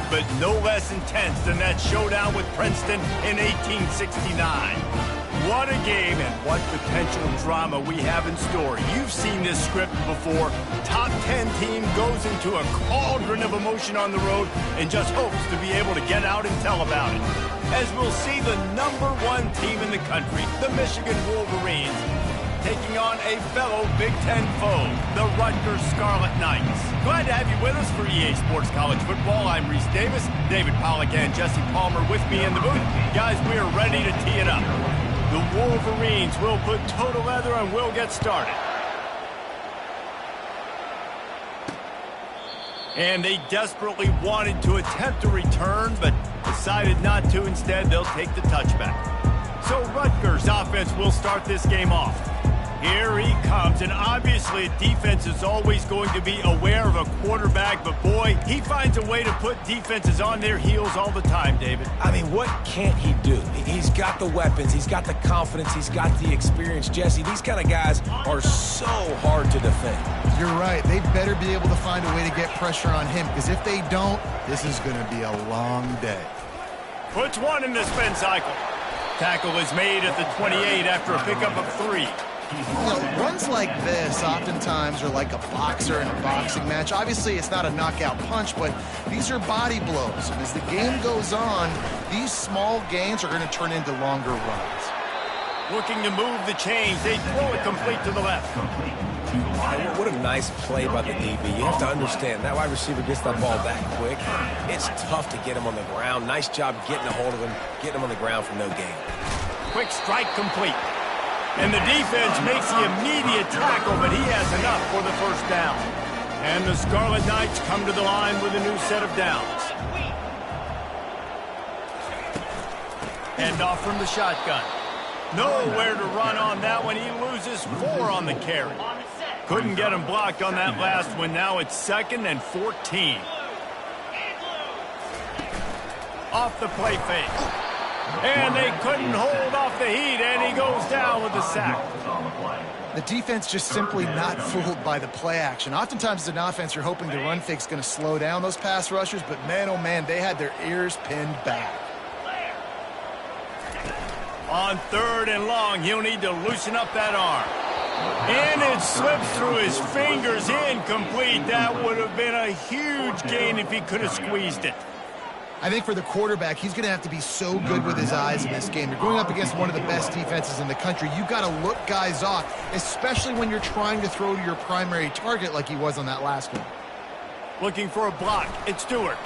but no less intense than that showdown with Princeton in 1869. What a game and what potential drama we have in store. You've seen this script before. Top 10 team goes into a cauldron of emotion on the road and just hopes to be able to get out and tell about it. As we'll see the #1 team in the country, the Michigan Wolverines, taking on a fellow Big Ten foe, the Rutgers Scarlet Knights. Glad to have you with us for EA Sports College Football. I'm Reese Davis, David Pollack and Jesse Palmer with me in the booth. Guys, we are ready to tee it up. The Wolverines will put toe to leather and we'll get started. And they desperately wanted to attempt a return, but decided not to. Instead, they'll take the touchback. So Rutgers offense will start this game off. Here he comes, and obviously defense is always going to be aware of a quarterback, but boy, he finds a way to put defenses on their heels all the time, David. I mean, what can't he do? He's got the weapons, he's got the confidence, he's got the experience. Jesse, these kind of guys are so hard to defend. You're right. They better be able to find a way to get pressure on him, because if they don't, this is going to be a long day. Puts one in the spin cycle. Tackle is made at the 28 after a pickup of 3. You know, runs like this oftentimes are like a boxer in a boxing match. Obviously, it's not a knockout punch, but these are body blows. And as the game goes on, these small gains are going to turn into longer runs. Looking to move the chains. They throw it complete to the left. What a nice play by the DB. You have to understand, that wide receiver gets that ball that quick. It's tough to get him on the ground. Nice job getting a hold of him, getting him on the ground for no gain. Quick strike complete. And the defense makes the immediate tackle, but he has enough for the first down. And the Scarlet Knights come to the line with a new set of downs. Hand off from the shotgun. Nowhere to run on that one. He loses 4 on the carry. Couldn't get him blocked on that last one. Now it's 2nd and 14. Off the play fake. And they couldn't hold off the heat, and he goes down with a sack. The defense just simply not fooled by the play action. Oftentimes as an offense, you're hoping the run fake's going to slow down those pass rushers, but man, oh man, they had their ears pinned back. On 3rd and long, he'll need to loosen up that arm. And it slips through his fingers, incomplete. That would have been a huge gain if he could have squeezed it. I think for the quarterback, he's going to have to be so good with his eyes in this game. You're going up against one of the best defenses in the country. You've got to look guys off, especially when you're trying to throw to your primary target like he was on that last one. Looking for a block. It's Stewart.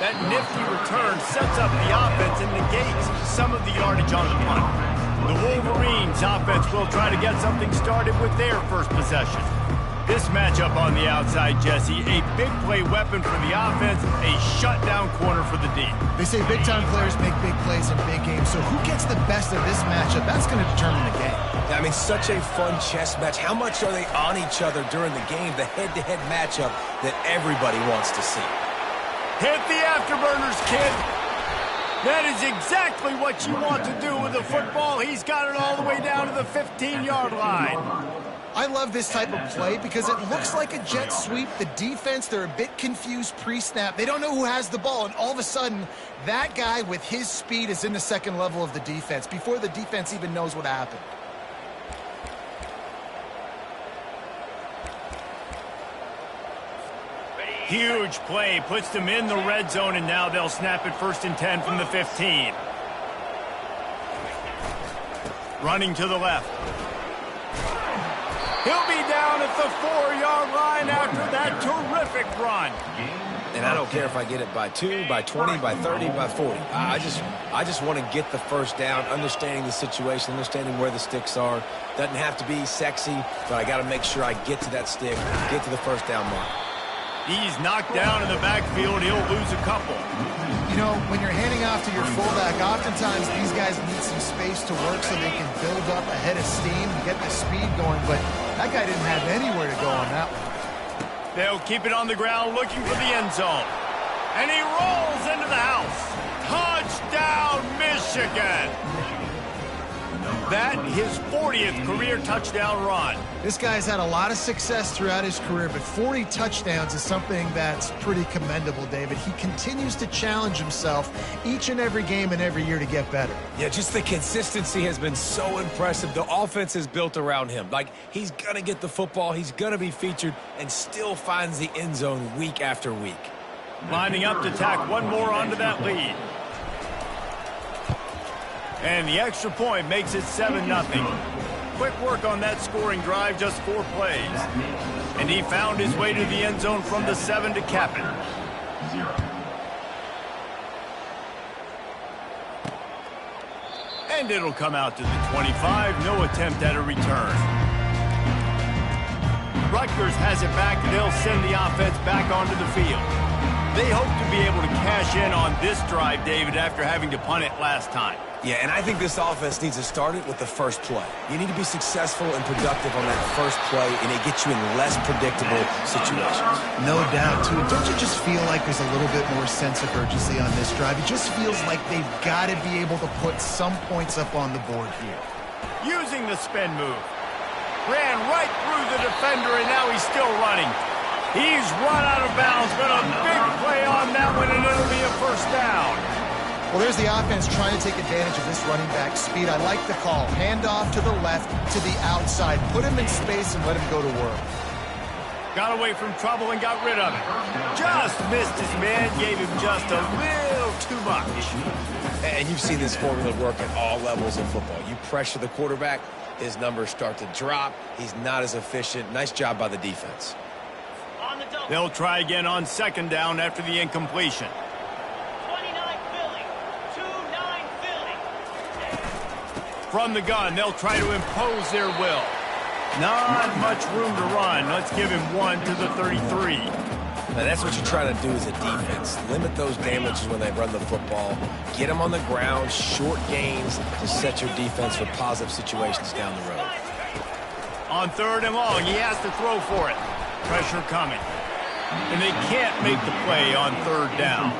That nifty return sets up the offense and negates some of the yardage on the punt. The Wolverines offense will try to get something started with their first possession. This matchup on the outside, Jesse, a big play weapon for the offense, a shutdown corner for the D. They say big-time players make big plays in big games, so who gets the best of this matchup? That's going to determine the game. I mean, such a fun chess match. How much are they on each other during the game? The head-to-head matchup that everybody wants to see. Hit the afterburners, kid. That is exactly what you want to do with the football. He's got it all the way down to the 15-yard line. I love this type of play because it looks like a jet sweep. The defense, they're a bit confused pre-snap. They don't know who has the ball, and all of a sudden, that guy with his speed is in the second level of the defense before the defense even knows what happened. Huge play, puts them in the red zone, and now they'll snap it 1st and 10 from the 15. Running to the left. He'll be down at the 4-yard line after that terrific run. And I don't care if I get it by 2, by 20, by 30, by 40. I just want to get the first down, understanding the situation, understanding where the sticks are. Doesn't have to be sexy, but I got to make sure I get to that stick, get to the first down mark. He's knocked down in the backfield. He'll lose a couple. You know, when you're handing off to your fullback, oftentimes these guys need some space to work so they can build up a head of steam and get the speed going, but that guy didn't have anywhere to go on that one. They'll keep it on the ground looking for the end zone. And he rolls into the house. Touchdown, Michigan! That, his 40th career touchdown run. This guy's had a lot of success throughout his career, but 40 touchdowns is something that's pretty commendable, David. He continues to challenge himself each and every game and every year to get better. Yeah, just the consistency has been so impressive. The offense is built around him. Like, he's going to get the football, he's going to be featured, and still finds the end zone week after week. Lining up to tack one more onto that lead. And the extra point makes it 7-0. Quick work on that scoring drive, just 4 plays. And he found his way to the end zone from the 7 to cap it. And it'll come out to the 25. No attempt at a return. Rutgers has it back, and they'll send the offense back onto the field. They hope to be able to cash in on this drive, David, after having to punt it last time. Yeah, and I think this offense needs to start it with the first play. You need to be successful and productive on that first play, and it gets you in less predictable situations. No doubt, too. Don't you just feel like there's a little bit more sense of urgency on this drive? It just feels like they've got to be able to put some points up on the board here. Using the spin move. Ran right through the defender, and now he's still running. He's run out of bounds, but a big play on that one, and it'll be a first down. Well, there's the offense trying to take advantage of this running back speed. I like the call. Hand off to the left, to the outside. Put him in space and let him go to work. Got away from trouble and got rid of it. Just missed his man, gave him just a little too much. And you've seen this formula work at all levels of football. You pressure the quarterback, his numbers start to drop. He's not as efficient. Nice job by the defense. They'll try again on second down after the incompletion. 29 Philly. 2-9 Philly. From the gun, they'll try to impose their will. Not much room to run. Let's give him 1 to the 33. Now that's what you're trying to do as a defense. Limit those damages when they run the football. Get them on the ground, short gains to set your defense for positive situations down the road. On third and long, he has to throw for it. Pressure coming. And they can't make the play on third down.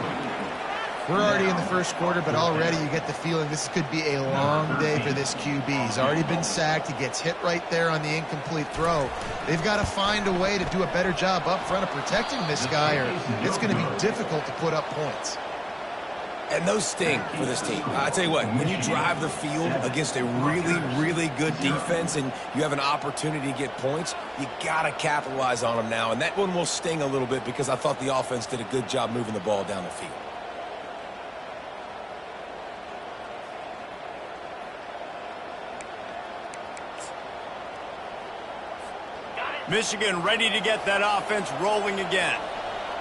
We're already in the first quarter, but already you get the feeling this could be a long day for this QB. He's already been sacked. He gets hit right there on the incomplete throw. They've got to find a way to do a better job up front of protecting this guy, or it's going to be difficult to put up points. And those sting for this team. I tell you what, when you drive the field against a really, really good defense and you have an opportunity to get points, you got to capitalize on them now. And that one will sting a little bit because I thought the offense did a good job moving the ball down the field. Michigan ready to get that offense rolling again.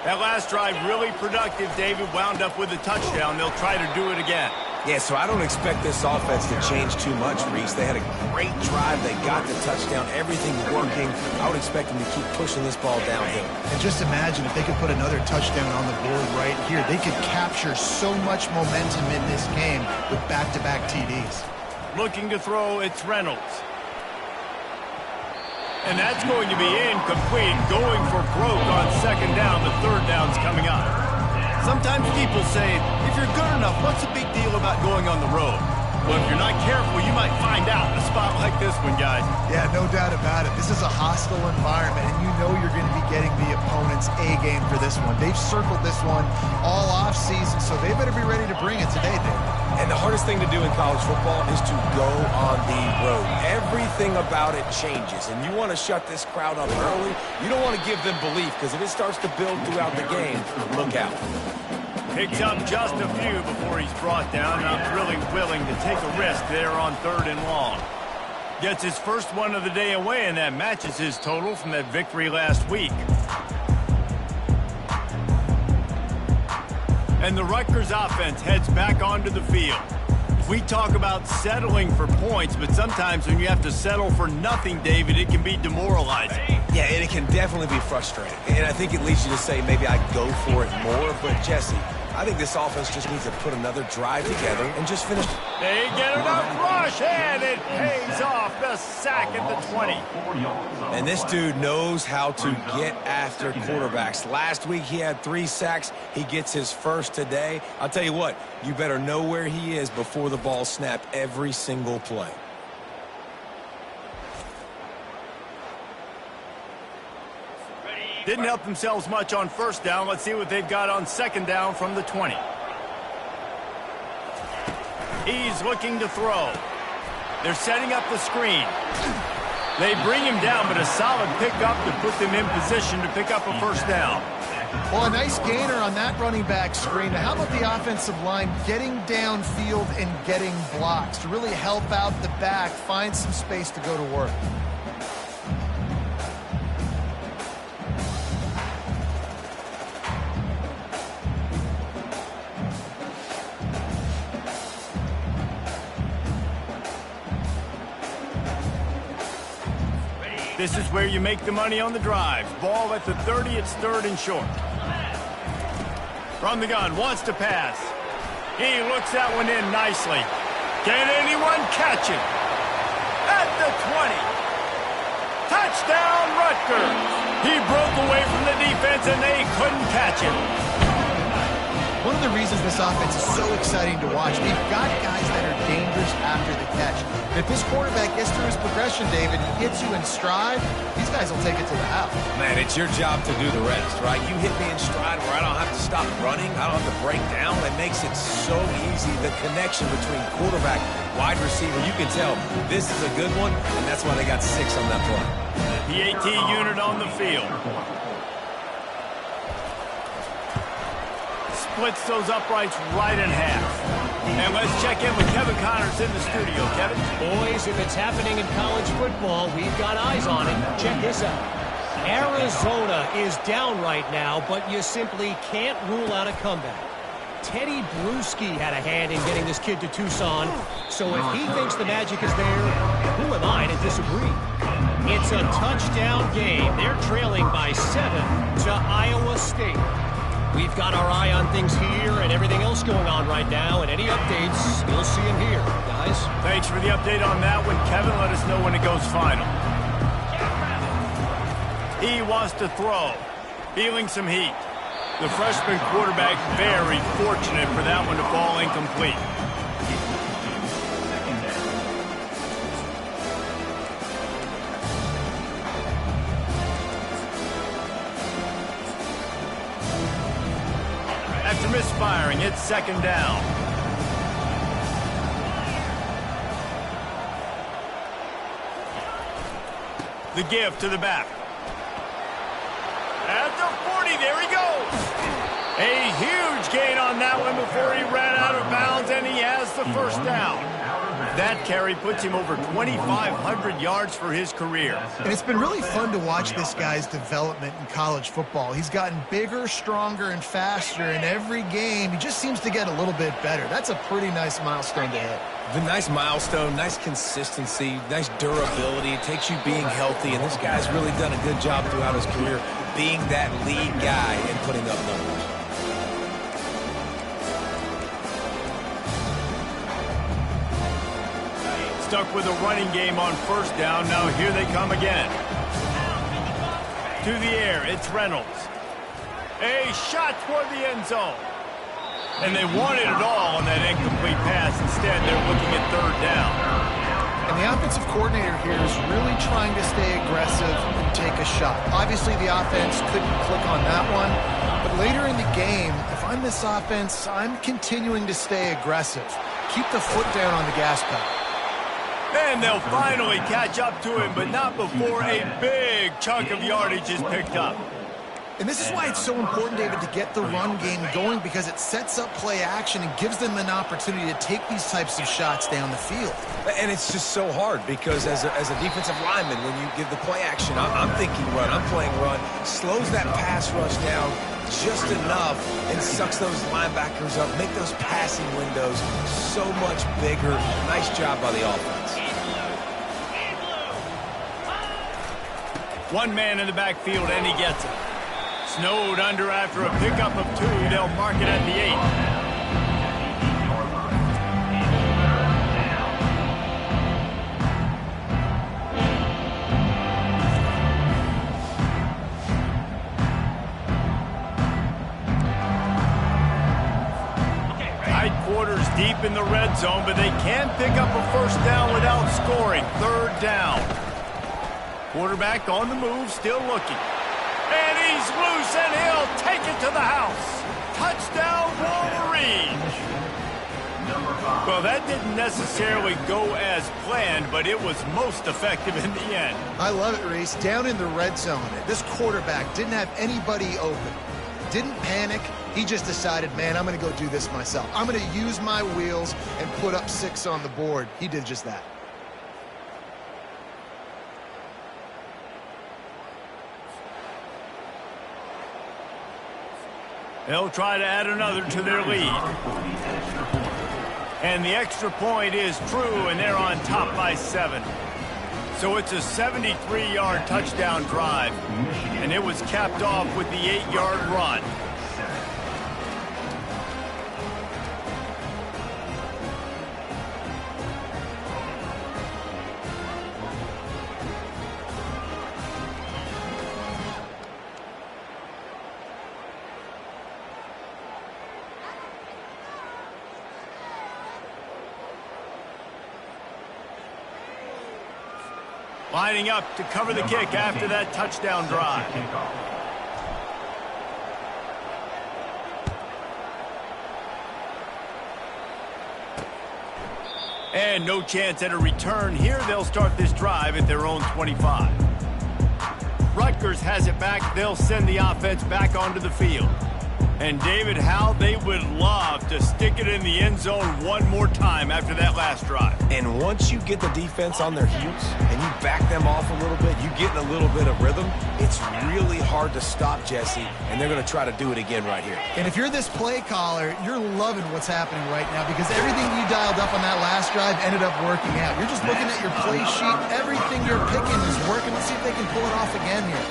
That last drive really productive. David wound up with a touchdown. They'll try to do it again. Yeah, so I don't expect this offense to change too much, Reese. They had a great drive. They got the touchdown. Everything's working. I would expect them to keep pushing this ball downhill. And just imagine if they could put another touchdown on the board right here. They could capture so much momentum in this game with back-to-back TDs. Looking to throw, it's Reynolds. And that's going to be incomplete. Going for broke on second down. The third down's coming up. Sometimes people say, if you're good enough, what's the big deal about going on the road? Well, if you're not careful, you might find out in a spot like this one, guys. Yeah, no doubt about it. This is a hostile environment, and you know you're going to be getting the opponent's A-game for this one. They've circled this one all off-season, so they better be ready to bring it today, David. And the hardest thing to do in college football is to go on the road. Everything about it changes, and you want to shut this crowd up early. You don't want to give them belief, because if it starts to build throughout the game, look out. Picks up just a few before he's brought down. Not really willing to take a risk there on third and long. Gets his first one of the day away, and that matches his total from that victory last week. And the Rutgers offense heads back onto the field. We talk about settling for points, but sometimes when you have to settle for nothing, David, it can be demoralizing. Yeah, and it can definitely be frustrating. And I think it leads you to say maybe I go for it more. But, Jesse, I think this offense just needs to put another drive together and just finish. They get enough rush, and it pays off. The sack at the 20. And this dude knows how to get after quarterbacks. Last week he had 3 sacks. He gets his first today. I'll tell you what, you better know where he is before the ball snapped every single play. Didn't help themselves much on first down. Let's see what they've got on second down from the 20. He's looking to throw. They're setting up the screen. They bring him down, but a solid pickup to put them in position to pick up a first down. Well, a nice gainer on that running back screen. Now, how about the offensive line getting downfield and getting blocks to really help out the back, find some space to go to work? This is where you make the money on the drive. Ball at the 30, it's third and short. From the gun, wants to pass. He looks that one in nicely. Can anyone catch it? At the 20. Touchdown, Rutgers. He broke away from the defense and they couldn't catch him. One of the reasons this offense is so exciting to watch, they've got guys that are dangerous after the catch. If this quarterback gets through his progression, David, he hits you in stride, these guys will take it to the house. Man, it's your job to do the rest, right? You hit me in stride where I don't have to stop running. I don't have to break down. It makes it so easy. The connection between quarterback, wide receiver, you can tell this is a good one, and that's why they got 6 on that play. PAT unit on the field. Splits those uprights right in half. And let's check in with Kevin Connors in the studio. Kevin? Boys, if it's happening in college football, we've got eyes on it. Check this out. Arizona is down right now, but you simply can't rule out a comeback. Teddy Bruschi had a hand in getting this kid to Tucson, so if he thinks the magic is there, who am I to disagree? It's a touchdown game. They're trailing by 7 to Iowa State. We've got our eye on things here and everything else going on right now, and any updates, you'll see them here, guys. Thanks for the update on that one, Kevin. Let us know when it goes final. He wants to throw. Feeling some heat. The freshman quarterback very fortunate for that one to fall incomplete. After misfiring, it's second down. The give to the back. At the 40, there he goes. A huge gain on that one before he ran out of bounds, and he has the first down. That carry puts him over 2,500 yards for his career. And it's been really fun to watch this guy's development in college football. He's gotten bigger, stronger, and faster in every game. He just seems to get a little bit better. That's a pretty nice milestone to hit. The nice milestone, nice consistency, nice durability. It takes you being healthy, and this guy's really done a good job throughout his career being that lead guy and putting up numbers. Stuck with a running game on first down. Now here they come again. To the air, it's Reynolds. A shot toward the end zone. And they wanted it all on that incomplete pass. Instead, they're looking at third down. And the offensive coordinator here is really trying to stay aggressive and take a shot. Obviously, the offense couldn't click on that one. But later in the game, if I'm this offense, I'm continuing to stay aggressive. Keep the foot down on the gas pedal. And they'll finally catch up to him, but not before a big chunk of yardage is picked up. And this is why it's so important, David, to get the run game going, because it sets up play action and gives them an opportunity to take these types of shots down the field. And it's just so hard because as a defensive lineman, when you give the play action, I'm thinking run, I'm playing run, slows that pass rush down just enough and sucks those linebackers up, make those passing windows so much bigger. Nice job by the offense. One man in the backfield, and he gets it. Snowed under after a pickup of 2. They'll mark it at the 8. Tight quarters deep in the red zone, but they can pick up a first down without scoring. Third down. Quarterback on the move, still looking. And He's loose, and he'll take it to the house. Touchdown, Wolverines. Well, that didn't necessarily go as planned, but it was most effective in the end. I love it, Reese. Down in the red zone, this quarterback didn't have anybody open. Didn't panic. He just decided, man, I'm going to go do this myself. I'm going to use my wheels and put up 6 on the board. He did just that. They'll try to add another to their lead. And the extra point is true, and they're on top by 7. So it's a 73-yard touchdown drive, and it was capped off with the 8-yard run. Lining up to cover the kick after that touchdown drive. And no chance at a return here. They'll start this drive at their own 25. Rutgers has it back. They'll send the offense back onto the field. And David, how they would love to stick it in the end zone one more time after that last drive. And once you get the defense on their heels and you back them off a little bit, you get in a little bit of rhythm, it's really hard to stop, Jesse, and they're going to try to do it again right here. And if you're this play caller, you're loving what's happening right now because everything you dialed up on that last drive ended up working out. You're just looking at your play sheet. Everything you're picking is working. Let's see if they can pull it off again here.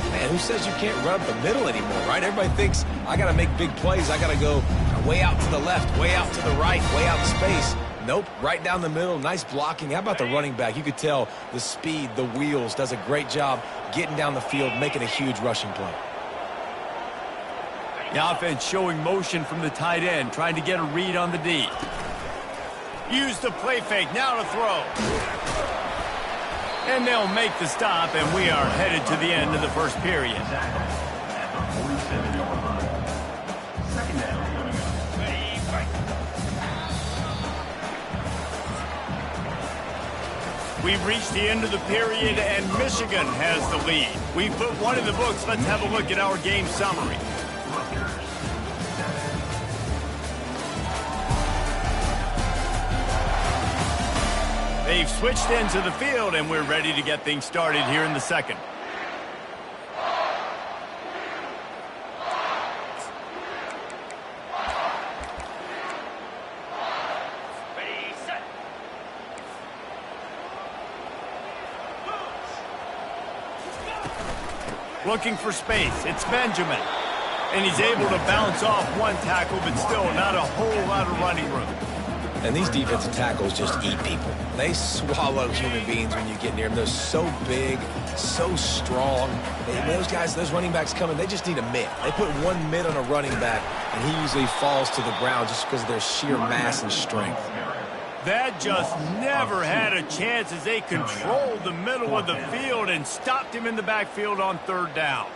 Man, who says you can't run up the middle anymore, right? Everybody thinks, I got to make big plays. I got to go way out to the left, way out to the right, way out in space. Nope, right down the middle. Nice blocking. How about the running back? You could tell the speed, the wheels, does a great job getting down the field, making a huge rushing play. The offense showing motion from the tight end, trying to get a read on the D. Use the play fake, now to throw. And they'll make the stop, and we are headed to the end of the first period. We've reached the end of the period, and Michigan has the lead. We've put one in the books. Let's have a look at our game summary. They've switched into the field, and we're ready to get things started here in the second. Ready, set. Looking for space. It's Benjamin. And he's able to bounce off one tackle, but still not a whole lot of running room. And these defensive tackles just eat people. They swallow human beings when you get near them. They're so big, so strong. Those guys, those running backs coming, they just need a mid. They put one mid on a running back, and he usually falls to the ground just because of their sheer mass and strength. That just never had a chance as they controlled the middle of the field and stopped him in the backfield on third down.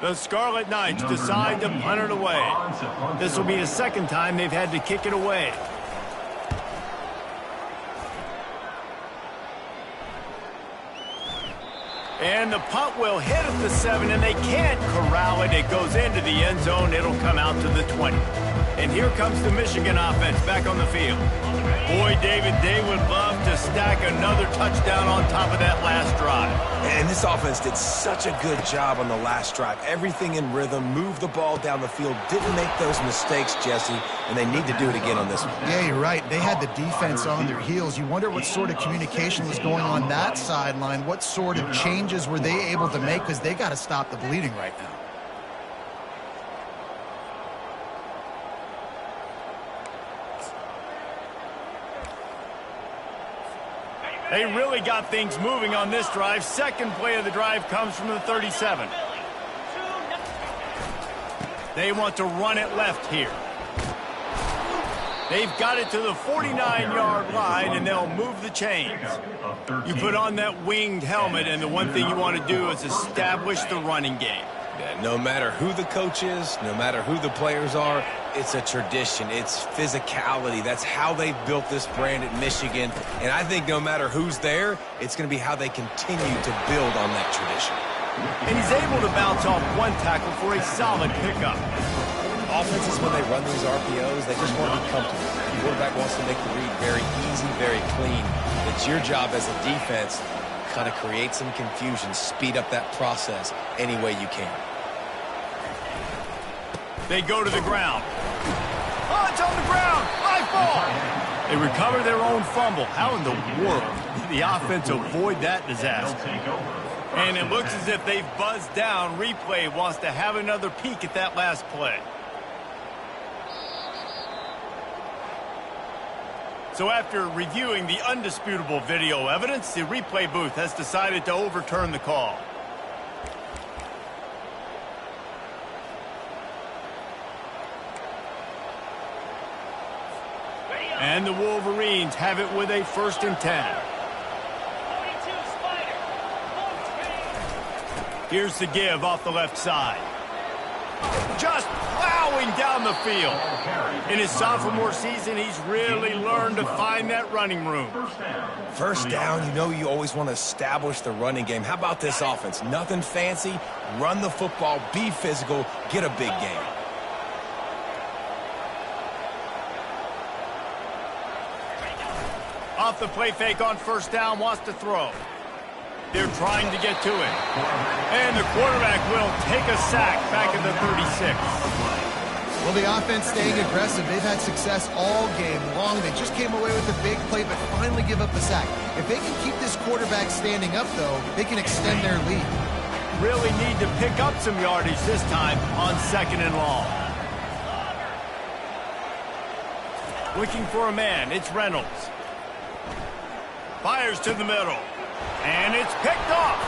The Scarlet Knights decide to punt it away. This will be the second time they've had to kick it away. And the punt will hit at the 7, and they can't corral it. It goes into the end zone. It'll come out to the 20. And here comes the Michigan offense back on the field. Boy, David, they would love to stack another touchdown on top of that last drive. And this offense did such a good job on the last drive. Everything in rhythm, moved the ball down the field, didn't make those mistakes, Jesse, and they need to do it again on this one. Yeah, you're right. They had the defense on their heels. You wonder what sort of communication was going on that sideline. What sort of changes were they able to make, because they got to stop the bleeding right now. They really got things moving on this drive. Second play of the drive comes from the 37. They want to run it left here. They've got it to the 49-yard line, and they'll move the chains. You put on that winged helmet, and the one thing you want to do is establish the running game. Yeah, no matter who the coach is, no matter who the players are, it's a tradition. It's physicality. That's how they've built this brand at Michigan. And I think no matter who's there, it's going to be how they continue to build on that tradition. And he's able to bounce off one tackle for a solid pickup. Offenses, when they run these RPOs, they just want to be comfortable. The quarterback wants to make the read very easy, very clean. It's your job as a defense, kind of create some confusion, speed up that process any way you can. They go to the ground. Oh, it's on the ground. High ball. They recover their own fumble. How in the world did the offense avoid that disaster? And it looks as if they've buzzed down. Replay wants to have another peek at that last play. So after reviewing the undisputable video evidence, the replay booth has decided to overturn the call. And the Wolverines have it with a 1st and 10. Here's the give off the left side. Just plowing down the field. In his sophomore season, he's really learned to find that running room. First down, you know you always want to establish the running game. How about this offense? Nothing fancy. Run the football, be physical, get a big game. Off the play fake on 1st down, wants to throw. They're trying to get to it. And the quarterback will take a sack back at the 36. Well, the offense staying aggressive. They've had success all game long. They just came away with a big play, but finally give up a sack. If they can keep this quarterback standing up, though, they can extend their lead. Really need to pick up some yardage this time on 2nd and long. Looking for a man. It's Reynolds. Fires to the middle. And it's picked off.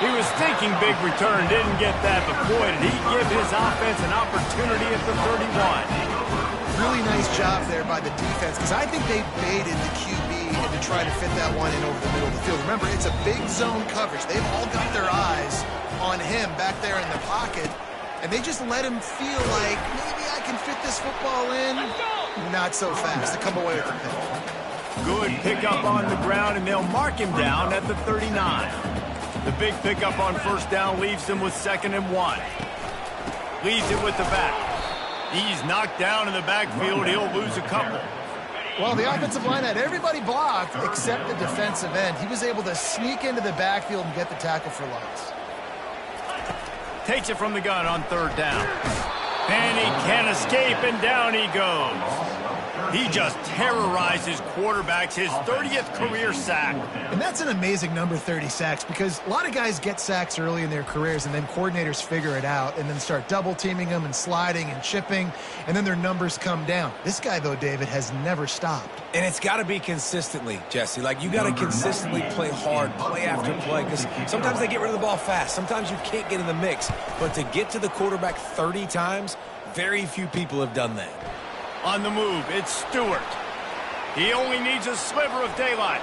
He was thinking big return, didn't get that, but boy, did he give his offense an opportunity at the 31. Really nice job there by the defense, because I think they baited the QB to try to fit that one in over the middle of the field. Remember, it's a big zone coverage. They've all got their eyes on him back there in the pocket, and they just let him feel like, maybe I can fit this football in. Not so fast to come away with the pick. Good pickup on the ground, and they'll mark him down at the 39. The big pickup on 1st down leaves them with 2nd and 1. Leaves it with the back. He's knocked down in the backfield. He'll lose a couple. Well, the offensive line had everybody blocked except the defensive end. He was able to sneak into the backfield and get the tackle for loss. Takes it from the gun on 3rd down. And he can't escape, and down he goes. He just terrorizes quarterbacks, his 30th career sack. And that's an amazing number, 30 sacks, because a lot of guys get sacks early in their careers, and then coordinators figure it out and then start double-teaming them and sliding and chipping, and then their numbers come down. This guy, though, David, has never stopped. And it's got to be consistently, Jesse. Like, you got to consistently play hard, play after play, because sometimes they get rid of the ball fast. Sometimes you can't get in the mix. But to get to the quarterback 30 times, very few people have done that. On the move, it's Stewart. He only needs a sliver of daylight.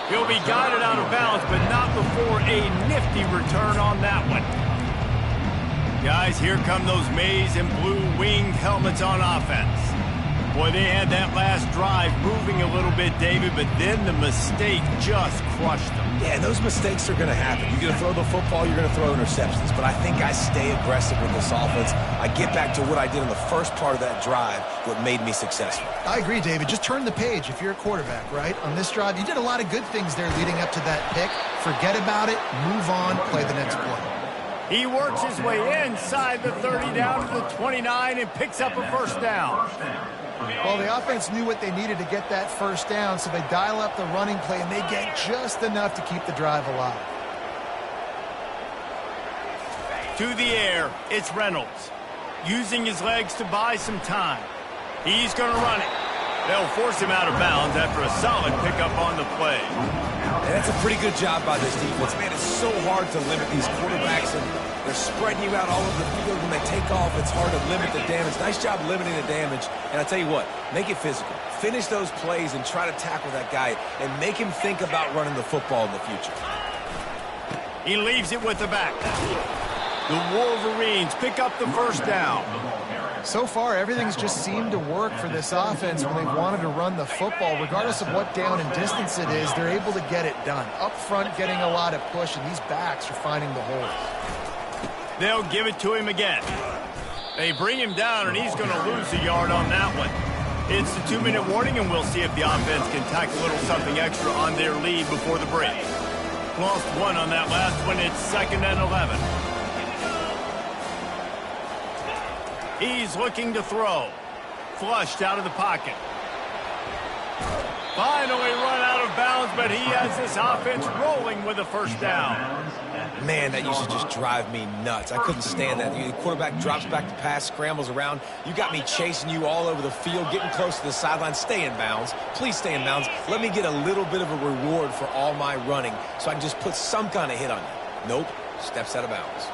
He'll be guided out of bounds, but not before a nifty return on that one. Guys, here come those maize and blue winged helmets on offense. Boy, they had that last drive moving a little bit, David, but then the mistake just crushed them. Yeah, those mistakes are going to happen. You're going to throw the football, you're going to throw interceptions. But I think I stay aggressive with this offense. I get back to what I did in the first part of that drive, what made me successful. I agree, David. Just turn the page if you're a quarterback, right? On this drive, you did a lot of good things there leading up to that pick. Forget about it, move on, play the next play. He works his way inside the 30 down to the 29 and picks up a 1st down. Well, the offense knew what they needed to get that 1st down, so they dial up the running play, and they get just enough to keep the drive alive. To the air, it's Reynolds, using his legs to buy some time. He's going to run it. They'll force him out of bounds after a solid pickup on the play. And that's a pretty good job by this defense. Man, it's so hard to limit these quarterbacks, and They're spreading you out all over the field. When they take off, it's hard to limit the damage. Nice job limiting the damage. And I tell you what, make it physical. Finish those plays and try to tackle that guy and make him think about running the football in the future. He leaves it with the back. The Wolverines pick up the first down. So far, everything's just seemed to work for this offense when they've wanted to run the football. Regardless of what down and distance it is, they're able to get it done. Up front, getting a lot of push, and these backs are finding the holes. They'll give it to him again. They bring him down, and he's going to lose a yard on that one. It's the 2-minute warning, and we'll see if the offense can tack a little something extra on their lead before the break. Lost one on that last one. It's 2nd and 11. He's looking to throw. Flushed out of the pocket. Finally run out of bounds, but he has this offense rolling with a first down. Man, that used to just drive me nuts. I couldn't stand that. The quarterback drops back to pass, scrambles around. You got me chasing you all over the field, getting close to the sideline. Stay in bounds. Please stay in bounds. Let me get a little bit of a reward for all my running so I can just put some kind of hit on you. Nope. Steps out of bounds.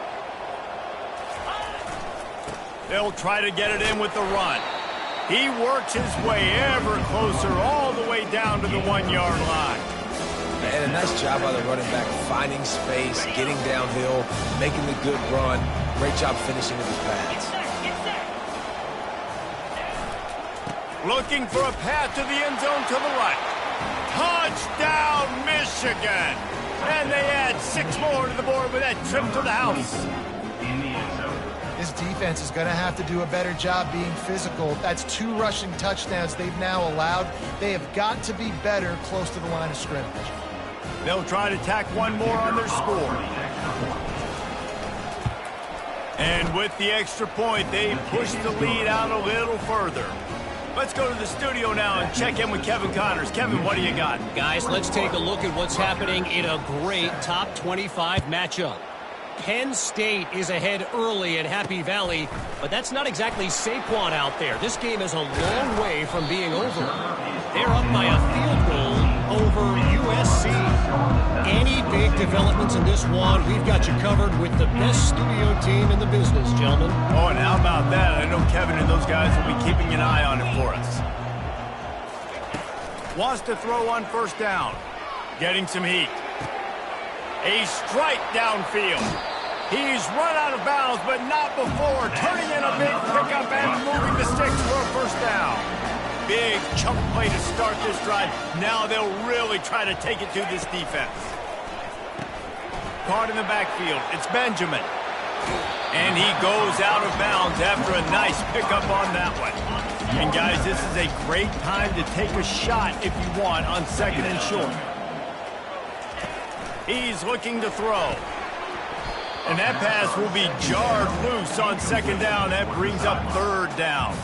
They'll try to get it in with the run. He works his way ever closer all the way down to the 1-yard line. And a nice job by the running back, finding space, getting downhill, making the good run. Great job finishing with his pads. Looking for a path to the end zone to the right. Touchdown, Michigan! And they add 6 more to the board with that trip to the house. This defense is going to have to do a better job being physical. That's 2 rushing touchdowns they've now allowed. They have got to be better close to the line of scrimmage. They'll try to tack one more on their score. And with the extra point, they push the lead out a little further. Let's go to the studio now and check in with Kevin Connors. Kevin, what do you got? Guys, let's take a look at what's happening in a great top 25 matchup. Penn State is ahead early in Happy Valley, but that's not exactly Saquon out there. This game is a long way from being over. They're up by a field goal over USC. Any big developments in this one, we've got you covered with the best studio team in the business, gentlemen. Oh, and how about that? I know Kevin and those guys will be keeping an eye on it for us. Wants to throw on first down. Getting some heat. A strike downfield. He's run out of bounds, but not before. Turning in a big pickup and moving the sticks for a first down. Big chunk play to start this drive. Now they'll really try to take it to this defense. Caught in the backfield. It's Benjamin. And he goes out of bounds after a nice pickup on that one. And guys, this is a great time to take a shot if you want on 2nd and short. He's looking to throw. And that pass will be jarred loose on 2nd down. That brings up 3rd down.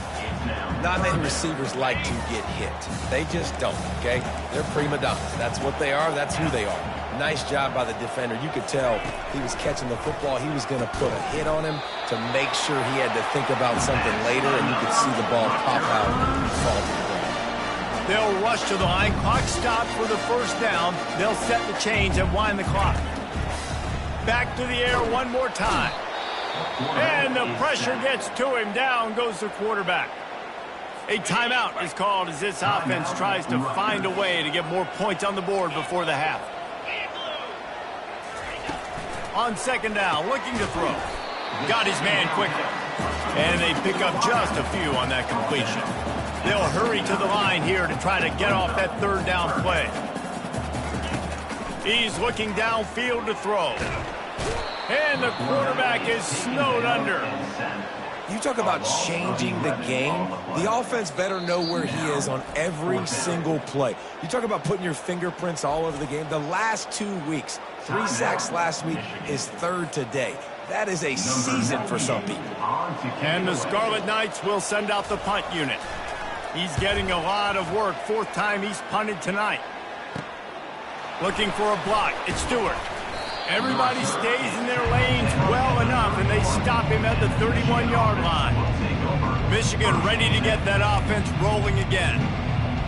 Not many receivers like to get hit. They just don't, okay? They're prima donnas. That's what they are. That's who they are. Nice job by the defender. You could tell he was catching the football. He was going to put a hit on him to make sure he had to think about something later, and you could see the ball pop out and fall to the ground. They'll rush to the line. Clock stopped for the first down. They'll set the chains and wind the clock. Back to the air one more time. And the pressure gets to him. Down goes the quarterback. A timeout is called as this offense tries to find a way to get more points on the board before the half. On 2nd down, looking to throw. Got his man quickly. And they pick up just a few on that completion. They'll hurry to the line here to try to get off that 3rd down play. He's looking downfield to throw. And the quarterback is snowed under. You talk about changing the game. The offense better know where he is on every single play. You talk about putting your fingerprints all over the game. The last 2 weeks, 3 sacks last week, his 3rd today. That is a season for some people. And the Scarlet Knights will send out the punt unit. He's getting a lot of work. 4th time he's punted tonight. Looking for a block. It's Stewart. Everybody stays in their lanes well enough, and they stop him at the 31-yard line. Michigan ready to get that offense rolling again.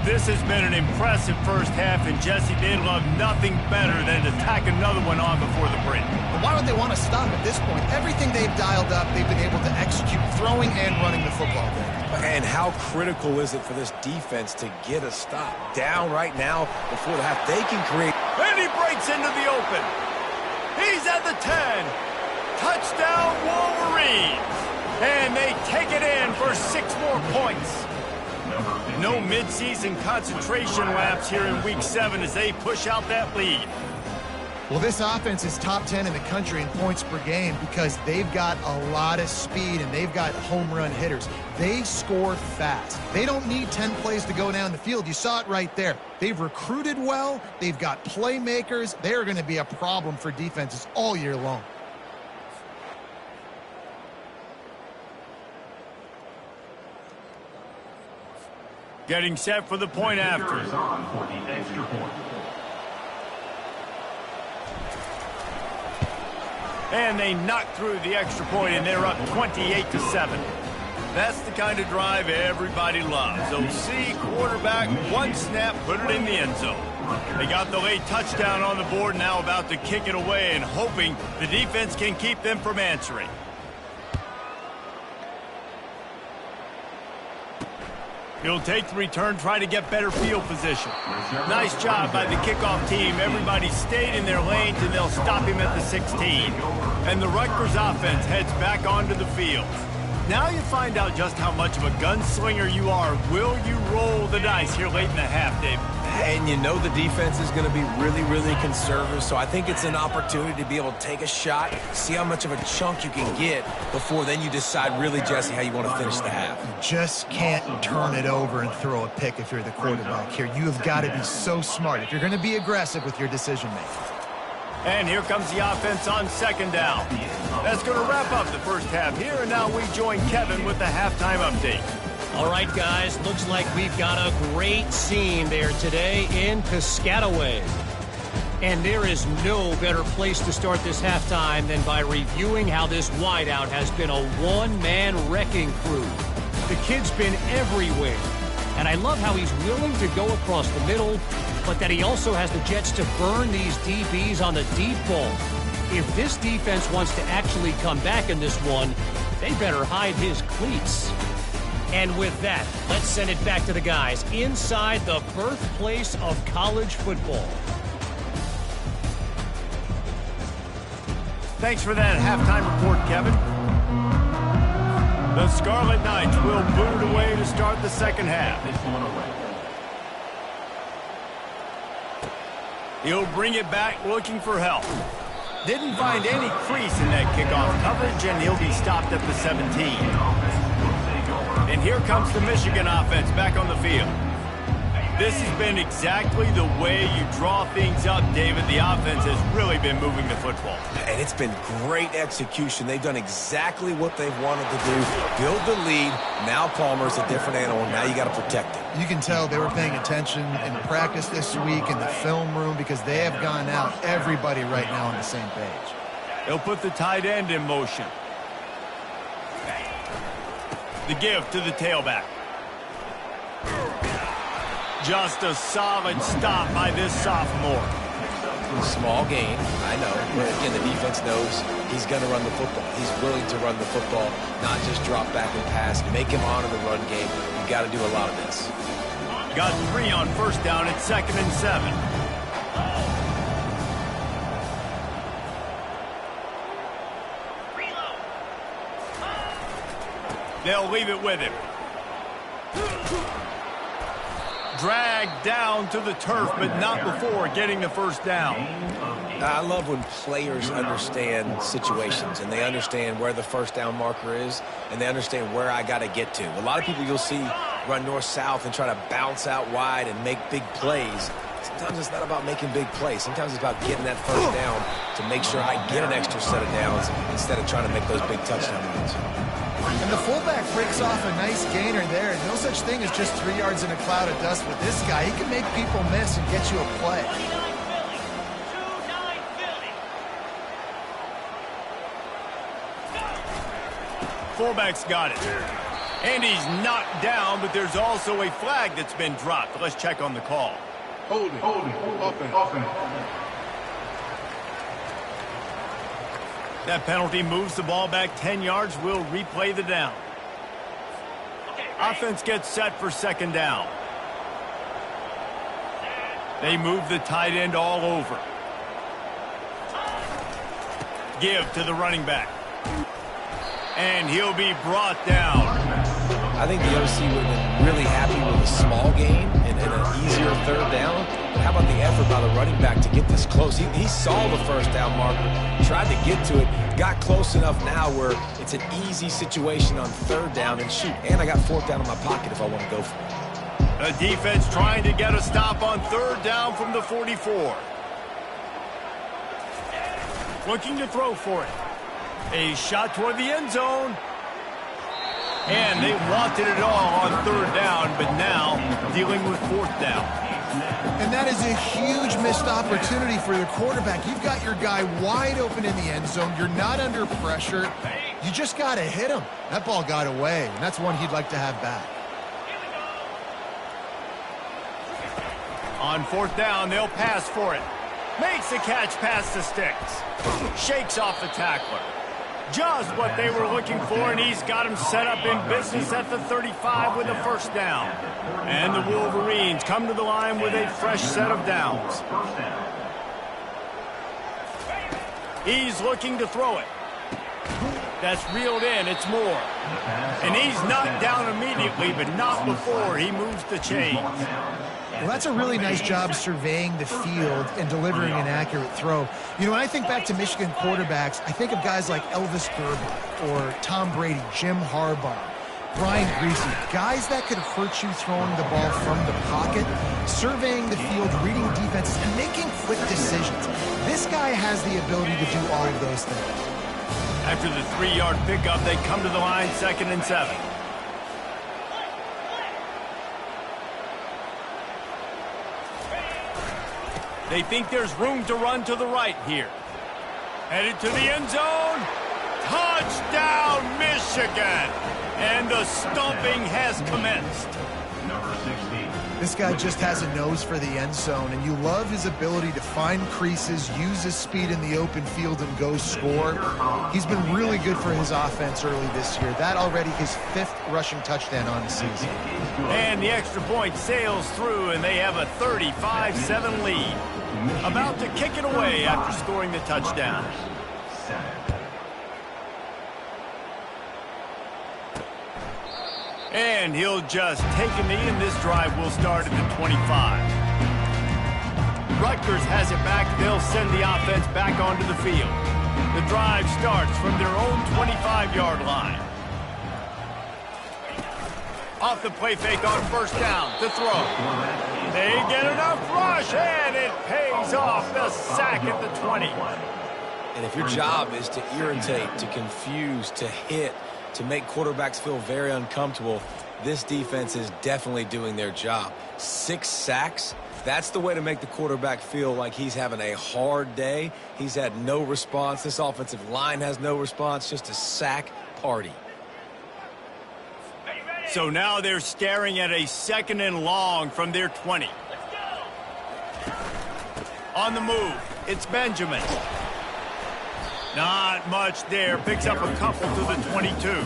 This has been an impressive first half, and Jesse, they'd love nothing better than to tack another one on before the break. But why would they want to stop at this point? Everything they've dialed up, they've been able to execute throwing and running the football game. And how critical is it for this defense to get a stop? Down right now before the half, they can create. And he breaks into the open. He's at the 10. Touchdown, Wolverines. And they take it in for 6 more points. No midseason concentration laps here in Week 7 as they push out that lead. Well, this offense is top 10 in the country in points per game because they've got a lot of speed and they've got home run hitters. They score fast. They don't need 10 plays to go down the field. You saw it right there. They've recruited well. They've got playmakers. They're going to be a problem for defenses all year long. Getting set for the point after. And they knock through the extra point, and they're up 28-7. That's the kind of drive everybody loves. OC, quarterback, one snap, put it in the end zone. They got the late touchdown on the board, now about to kick it away and hoping the defense can keep them from answering. He'll take the return, try to get better field position. Nice job by the kickoff team. Everybody stayed in their lanes, and they'll stop him at the 16. And the Rutgers offense heads back onto the field. Now you find out just how much of a gunslinger you are. Will you roll the dice here late in the half, Dave? And you know the defense is going to be really, really conservative, so I think it's an opportunity to be able to take a shot, see how much of a chunk you can get before then you decide really, Jesse, how you want to finish the half. You just can't turn it over and throw a pick if you're the quarterback here. You have got to be so smart if you're going to be aggressive with your decision-making. And here comes the offense on second down. That's going to wrap up the first half here, and now we join Kevin with the halftime update. All right, guys, looks like we've got a great scene there today in Piscataway. And there is no better place to start this halftime than by reviewing how this wideout has been a one-man wrecking crew. The kid's been everywhere, and I love how he's willing to go across the middle, but that he also has the jets to burn these DBs on the deep ball. If this defense wants to actually come back in this one, they better hide his cleats. And with that, let's send it back to the guys inside the birthplace of college football. Thanks for that halftime report, Kevin. The Scarlet Knights will boot it away to start the second half. He'll bring it back looking for help. Didn't find any crease in that kickoff coverage, and he'll be stopped at the 17. And here comes the Michigan offense back on the field. This has been exactly the way you draw things up, David. The offense has really been moving the football. And it's been great execution. They've done exactly what they've wanted to do. Build the lead. Now Palmer's a different animal. Now you got to protect him. You can tell they were paying attention in practice this week in the film room because they have gone out, everybody right now on the same page. They'll put the tight end in motion. The give to the tailback. Just a solid stop by this sophomore. Small gain, I know. But again, the defense knows he's going to run the football. He's willing to run the football, not just drop back and pass. Make him honor the run game. You got to do a lot of this. Got 3 on first down at 2nd and 7. They'll leave it with him. Dragged down to the turf, but not before getting the first down. I love when players understand situations and they understand where the first down marker is and they understand where I got to get to. A lot of people you'll see run north-south and try to bounce out wide and make big plays. Sometimes it's not about making big plays. Sometimes it's about getting that first down to make sure I get an extra set of downs instead of trying to make those big touchdown runs. And the fullback breaks off a nice gainer there. No such thing as just 3 yards in a cloud of dust with this guy. He can make people miss and get you a play. Fullback's got it. And he's knocked down, but there's also a flag that's been dropped. Let's check on the call. Holding, offense. That penalty moves the ball back 10 yards. We'll replay the down. Offense gets set for second down. They move the tight end all over. Give to the running back. And he'll be brought down. I think the OC would have been really happy with a small gain and an easier third down. But how about the effort by the running back to get this close? He saw the first down marker, tried to get to it, got close enough now where it's an easy situation on third down and shoot. And I got fourth down in my pocket if I want to go for it. The defense trying to get a stop on third down from the 44. Looking to throw for it. A shot toward the end zone. And they wanted it all on third down, but now dealing with fourth down. And that is a huge missed opportunity for your quarterback. You've got your guy wide open in the end zone. You're not under pressure. You just got to hit him. That ball got away, and that's one he'd like to have back. On fourth down, they'll pass for it. Makes the catch past the sticks. Shakes off the tackler. Just what they were looking for, and he's got him set up in business at the 35 with a first down. And the Wolverines come to the line with a fresh set of downs. He's looking to throw it. That's reeled in. It's Moore. And he's knocked down immediately, but not before he moves the chains. Well, that's a really nice job surveying the field and delivering an accurate throw. You know, when I think back to Michigan quarterbacks, I think of guys like Elvis Gerber or Tom Brady, Jim Harbaugh, Brian Greasy, guys that could hurt you throwing the ball from the pocket, surveying the field, reading defenses, and making quick decisions. This guy has the ability to do all of those things. After the 3-yard pickup, they come to the line, 2nd and 7. They think there's room to run to the right here. Headed to the end zone. Touchdown, Michigan! And the stomping has commenced. Number 16. This guy just has a nose for the end zone, and you love his ability to find creases, use his speed in the open field, and go score. He's been really good for his offense early this year. That already his 5th rushing touchdown on the season. And the extra point sails through, and they have a 35-7 lead. About to kick it away after scoring the touchdown. And he'll just take a knee, and this drive will start at the 25. Rutgers has it back. They'll send the offense back onto the field. The drive starts from their own 25-yard line. Off the play fake on first down to throw. They get enough rush, and it pays off. The sack at the 20. And if your job is to irritate, to confuse, to hit, to make quarterbacks feel very uncomfortable, this defense is definitely doing their job. 6 sacks, that's the way to make the quarterback feel like he's having a hard day. He's had no response. This offensive line has no response, just a sack party. So now they're staring at a 2nd and long from their 20. On the move, it's Benjamin. Not much there. Picks up a couple to the 22.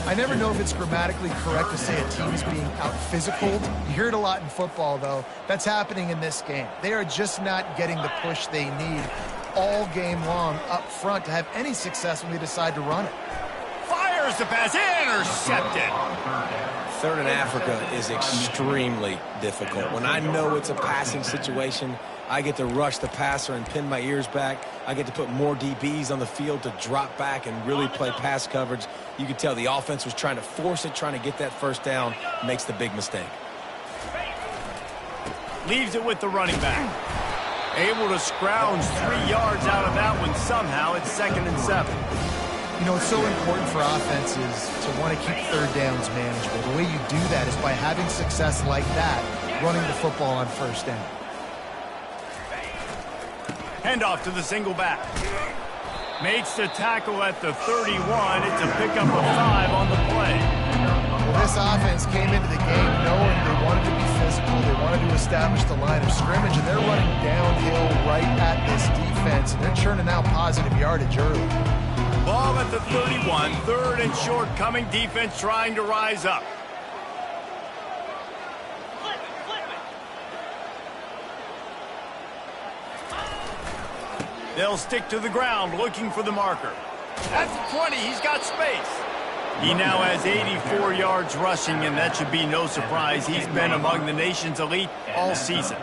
I never know if it's grammatically correct to say a team is being out-physicaled. You hear it a lot in football, though. That's happening in this game. They are just not getting the push they need all game long up front to have any success when they decide to run it. Fires the pass, intercepted. Third in Africa is extremely difficult. When I know it's a passing situation, I get to rush the passer and pin my ears back. I get to put more DBs on the field to drop back and really play pass coverage. You can tell the offense was trying to force it, trying to get that first down, makes the big mistake. Leaves it with the running back. Able to scrounge 3 yards out of that one somehow. It's 2nd and 7. You know, it's so important for offenses to want to keep third downs manageable. The way you do that is by having success like that, running the football on first down. Handoff to the single back. Makes the tackle at the 31. It's a pickup of 5 on the play. This offense came into the game knowing they wanted to be physical, they wanted to establish the line of scrimmage, and they're running downhill right at this defense, and they're churning out positive yardage early. Ball at the 31, 3rd and short coming, defense trying to rise up. They'll stick to the ground looking for the marker. At the 20, he's got space. He now has 84 yards rushing, and that should be no surprise. He's been among the nation's elite all season.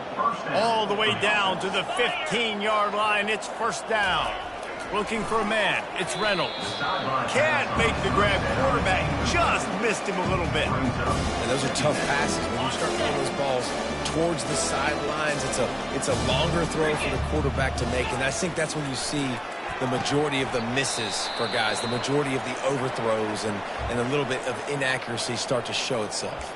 All the way down to the 15-yard line. It's first down. Looking for a man. It's Reynolds. Can't make the grab. Quarterback just missed him a little bit. And those are tough passes. When you start throwing those balls towards the sidelines, it's a longer throw for the quarterback to make. And I think that's when you see the majority of the misses for guys, the majority of the overthrows and a little bit of inaccuracy start to show itself.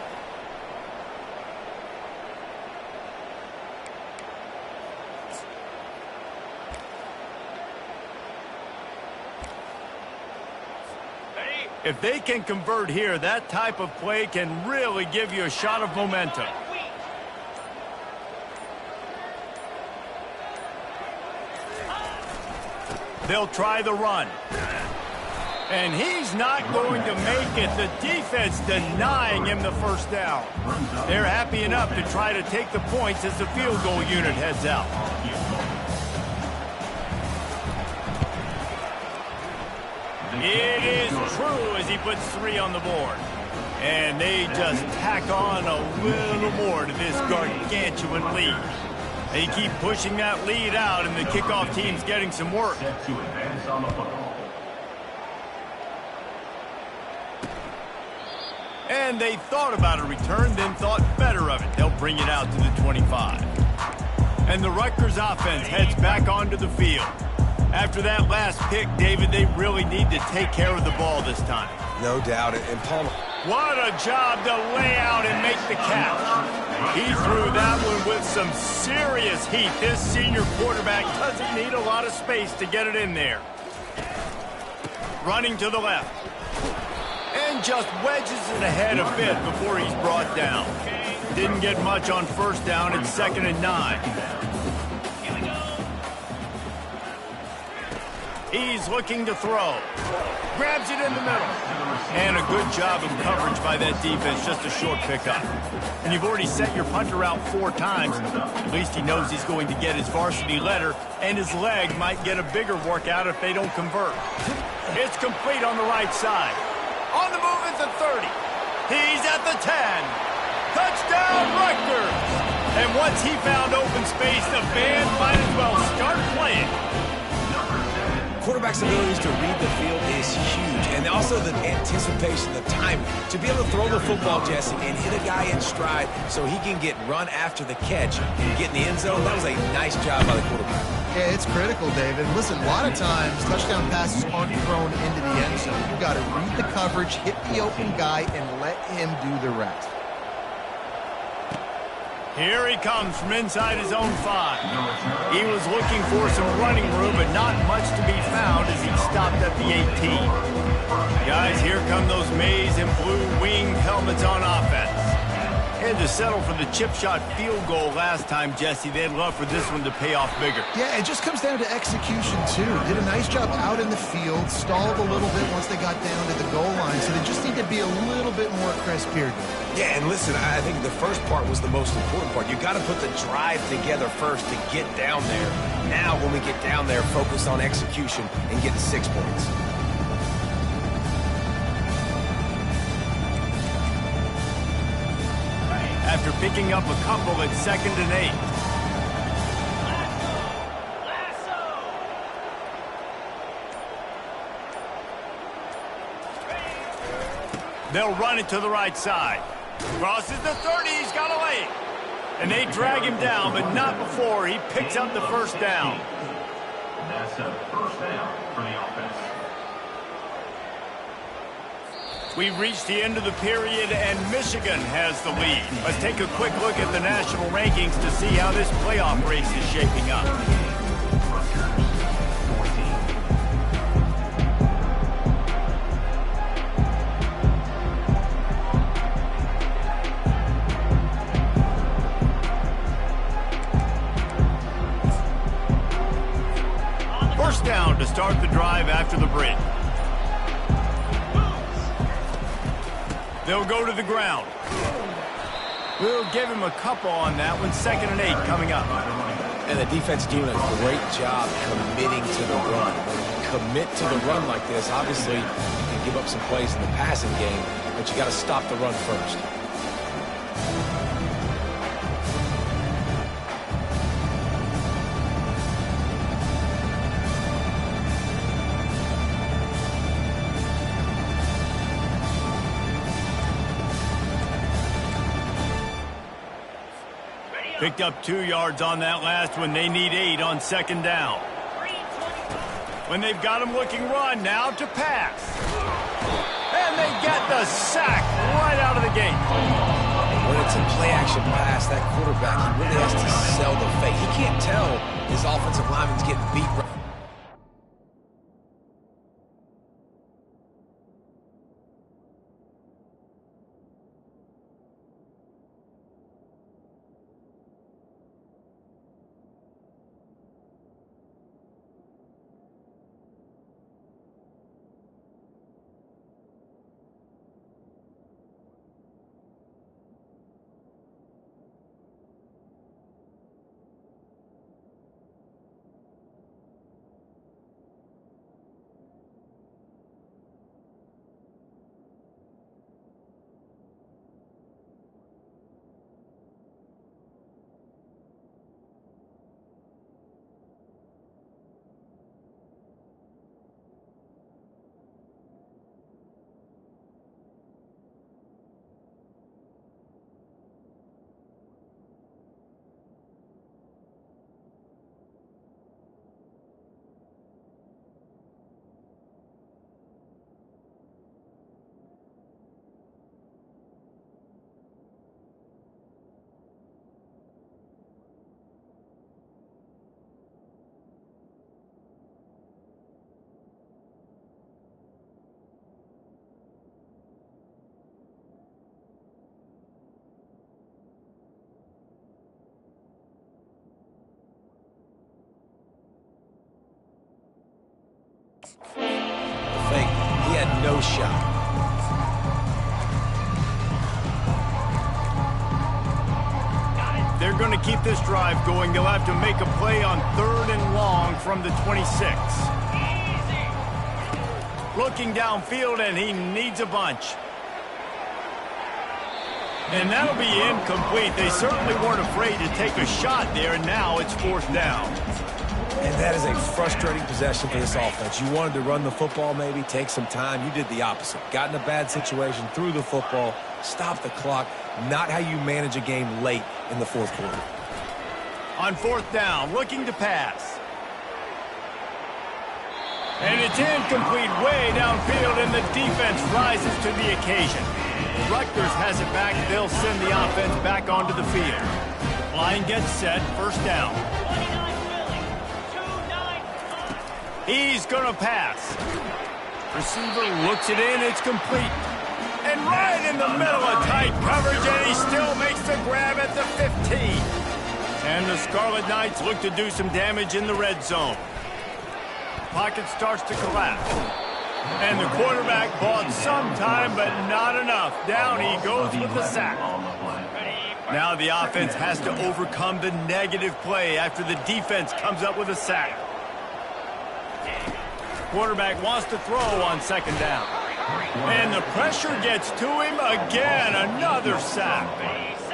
If they can convert here, that type of play can really give you a shot of momentum. They'll try the run. And he's not going to make it. The defense denying him the first down. They're happy enough to try to take the points as the field goal unit heads out. It is true as he puts 3 on the board. And they just tack on a little more to this gargantuan lead. They keep pushing that lead out, and the kickoff team's getting some work. And they thought about a return, then thought better of it. They'll bring it out to the 25. And the Rutgers offense heads back onto the field. After that last pick, David, they really need to take care of the ball this time. No doubt. And Palmer. What a job to lay out and make the catch. He threw that one with some serious heat. This senior quarterback doesn't need a lot of space to get it in there. Running to the left. And just wedges it ahead a bit before he's brought down. Didn't get much on first down. It's 2nd and 9. He's looking to throw. Grabs it in the middle. And a good job of coverage by that defense. Just a short pickup. And you've already set your punter out 4 times. At least he knows he's going to get his varsity letter, and his leg might get a bigger workout if they don't convert. It's complete on the right side. On the move at the 30. He's at the 10. Touchdown, Rutgers! And once he found open space, the band might as well start playing. Quarterback's abilities to read the field is huge, and also the anticipation, the timing. To be able to throw the football, Jesse, and hit a guy in stride so he can get run after the catch and get in the end zone, that was a nice job by the quarterback. Yeah, it's critical, David. Listen, a lot of times touchdown passes aren't thrown into the end zone. You've got to read the coverage, hit the open guy, and let him do the rest. Here he comes from inside his own 5. He was looking for some running room, but not much to be found as he stopped at the 18. Guys, here come those maize and blue winged helmets on offense. Had to settle for the chip shot field goal last time, Jesse. They'd love for this one to pay off bigger. Yeah, it just comes down to execution, too. Did a nice job out in the field, stalled a little bit once they got down to the goal line, so they just need to be a little bit more crisp here. Yeah, and listen, I think the first part was the most important part. You got to put the drive together first to get down there. Now, when we get down there, focus on execution and getting 6 points. After picking up a couple at 2nd and 8. They'll run it to the right side. Crosses the 30, he's got a lane. And they drag him down, but not before he picks up the first down. That's a first down for the offense. We've reached the end of the period, and Michigan has the lead. Let's take a quick look at the national rankings to see how this playoff race is shaping up. They'll go to the ground. We'll give him a couple on that one. 2nd and 8 coming up. And the defense doing a great job committing to the run. When you commit to the run like this, obviously you can give up some plays in the passing game, but you got to stop the run first. Picked up 2 yards on that last one. They need 8 on 2nd down. When they've got him looking run, now to pass. And they get the sack right out of the gate. When it's a play-action pass, that quarterback, he really has to sell the fake. He can't tell his offensive lineman's getting beat right. Fake. He had no shot. They're going to keep this drive going. They'll have to make a play on 3rd and long from the 26. Looking downfield, and he needs a bunch. And that'll be incomplete. They certainly weren't afraid to take a shot there, and now it's 4th down. And that is a frustrating possession for this offense. You wanted to run the football, maybe take some time. You did the opposite. Got in a bad situation, threw the football, stopped the clock. Not how you manage a game late in the 4th quarter. On 4th down, looking to pass. And it's incomplete way downfield, and the defense rises to the occasion. Rutgers has it back. They'll send the offense back onto the field. Line gets set, 1st down. He's going to pass. Receiver looks it in. It's complete. And right in the middle of tight coverage, and he still makes the grab at the 15. And the Scarlet Knights look to do some damage in the red zone. Pocket starts to collapse. And the quarterback bought some time, but not enough. Down he goes with the sack. Now the offense has to overcome the negative play after the defense comes up with a sack. Quarterback wants to throw on 2nd down. And the pressure gets to him again. Another sack.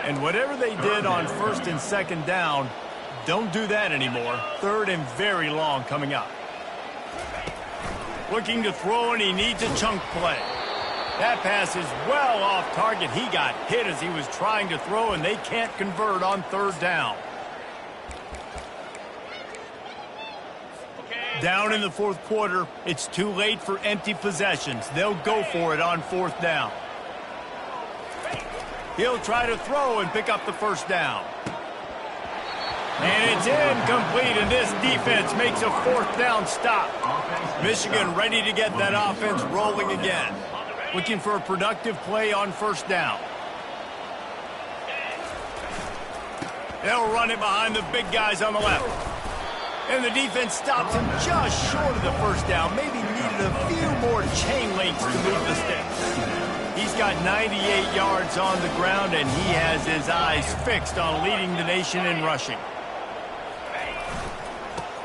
And whatever they did on 1st and 2nd down, don't do that anymore. 3rd and very long coming up. Looking to throw, and he needs a chunk play. That pass is well off target. He got hit as he was trying to throw, and they can't convert on 3rd down. Down in the 4th quarter, it's too late for empty possessions. They'll go for it on 4th down. He'll try to throw and pick up the 1st down. And it's incomplete, and this defense makes a 4th down stop. Michigan ready to get that offense rolling again. Looking for a productive play on 1st down. They'll run it behind the big guys on the left. And the defense stops him just short of the 1st down. Maybe needed a few more chain links to move the sticks. He's got 98 yards on the ground, and he has his eyes fixed on leading the nation in rushing.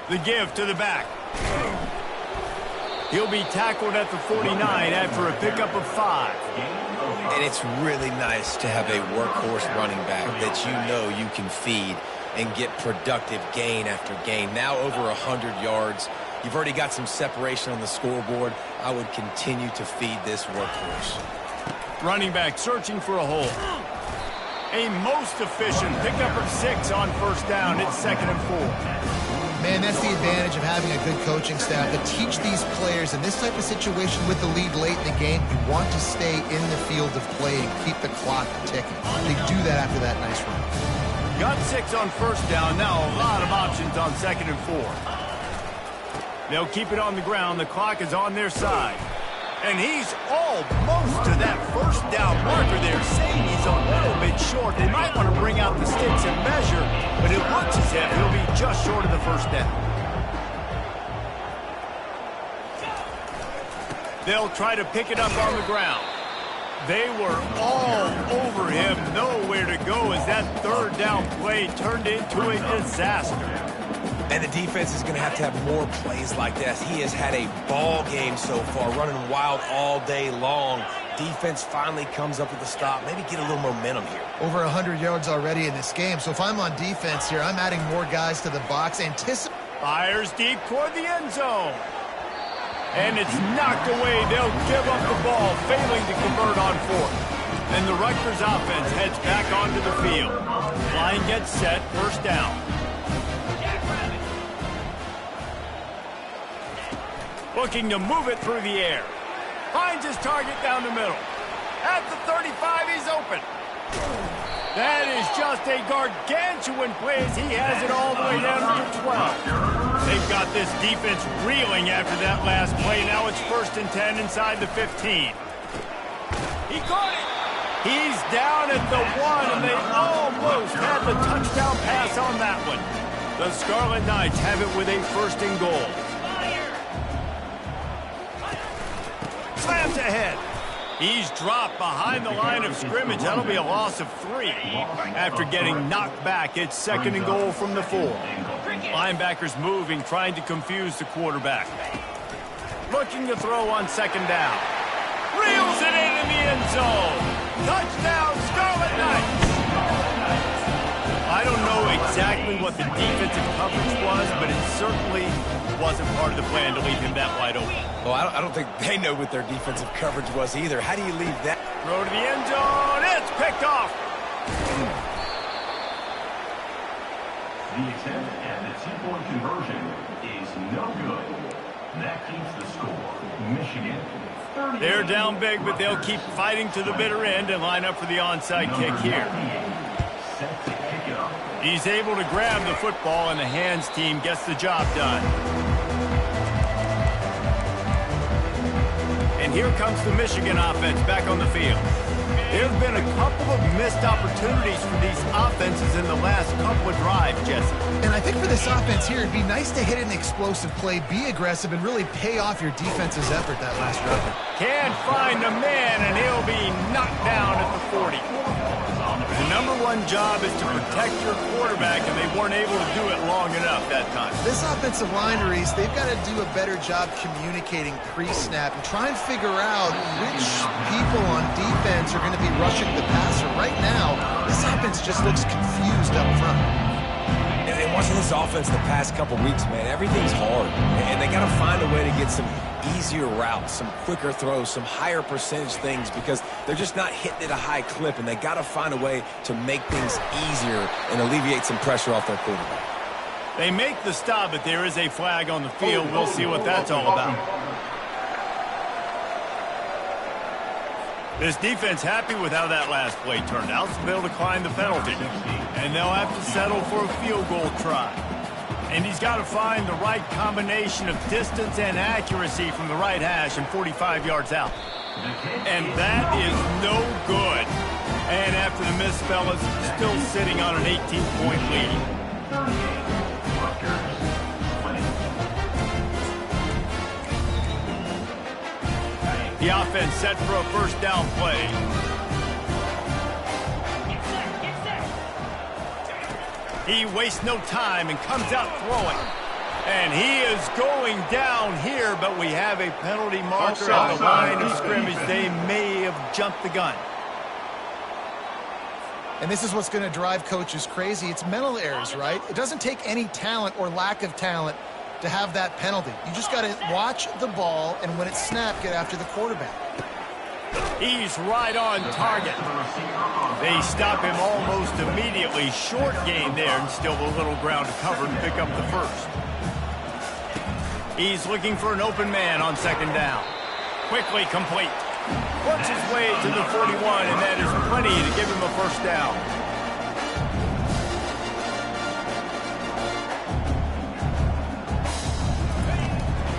The give to the back. He'll be tackled at the 49 after a pickup of 5. And it's really nice to have a workhorse running back that you know you can feed and get productive gain after gain. Now over 100 yards. You've already got some separation on the scoreboard. I would continue to feed this workhorse. Running back searching for a hole. A most efficient pickup of 6 on first down. It's 2nd and 4. Man, that's the advantage of having a good coaching staff to teach these players in this type of situation with the lead late in the game. You want to stay in the field of play and keep the clock ticking. They do that after that nice run. Got 6 on first down. Now a lot of options on 2nd and 4. They'll keep it on the ground. The clock is on their side. And he's almost to that first down marker there, saying he's a little bit short. They might want to bring out the sticks and measure, but it looks as if he'll be just short of the first down. They'll try to pick it up on the ground. They were all over him, nowhere to go as that 3rd down play turned into a disaster. And the defense is going to have more plays like this. He has had a ball game so far, running wild all day long. Defense finally comes up with a stop. Maybe get a little momentum here. Over 100 yards already in this game. So if I'm on defense here, I'm adding more guys to the box. Fires deep toward the end zone. And it's knocked away. They'll give up the ball, failing to convert on 4th. And the Rutgers offense heads back onto the field. Line gets set, first down. Looking to move it through the air. Finds his target down the middle. At the 35, he's open. That is just a gargantuan play as he has it all the way down to the 12. They've got this defense reeling after that last play. Now it's 1st and 10 inside the 15. He caught it. He's down at the 1, and they almost had the touchdown pass on that one. The Scarlet Knights have it with a 1st and goal. Slams ahead. He's dropped behind the line of scrimmage. That'll be a loss of 3. After getting knocked back, it's 2nd and goal from the 4. Linebackers moving, trying to confuse the quarterback. Looking to throw on 2nd down. Reels it in the end zone. Touchdown, Scarlet Knights. I don't know exactly what the defensive coverage was, but it certainly wasn't part of the plan to leave him that wide open. Well, I don't think they know what their defensive coverage was either. How do you leave that? Throw to the end zone. It's picked off. The attempt at the 2-point conversion is no good. That keeps the score. Michigan. They're down big, but they'll keep fighting to the bitter end and line up for the onside kick here. Set to kick it off. He's able to grab the football, and the hands team gets the job done. And here comes the Michigan offense back on the field. There have been a couple of missed opportunities for these offenses in the last couple of drives, Jesse. And I think for this offense here, it'd be nice to hit an explosive play, be aggressive, and really pay off your defense's effort that last drive. Can't find a man, and he'll be knocked down at the 40. The #1 job is to protect your quarterback, and they weren't able to do it long enough that time. This offensive line, Reese, they've got to do a better job communicating pre-snap and try and figure out which people on defense are going to be rushing the passer. Right now, this offense just looks confused up front. And watching this offense the past couple weeks, man, everything's hard. And they got to find a way to get some easier routes, some quicker throws, some higher percentage things because they're just not hitting at a high clip, and they got to find a way to make things easier and alleviate some pressure off their quarterback. They make the stop, but there is a flag on the field. We'll see what that's all about. This defense happy with how that last play turned out, so they'll decline the penalty. And they'll have to settle for a field goal try. And he's got to find the right combination of distance and accuracy from the right hash and 45 yards out. And that is no good. And after the miss, fellas, still sitting on an 18-point lead. The offense set for a first down play. He wastes no time and comes out throwing. And he is going down here, but we have a penalty marker at the line of scrimmage. They may have jumped the gun. And this is what's going to drive coaches crazy. It's mental errors, right? It doesn't take any talent or lack of talent to have that penalty. You just got to watch the ball, and when it's snapped, get after the quarterback. He's right on target. They stop him almost immediately. Short gain there, and still a little ground to cover and pick up the first. He's looking for an open man on second down. Quickly complete. Works his way to the 41, and that is plenty to give him a first down.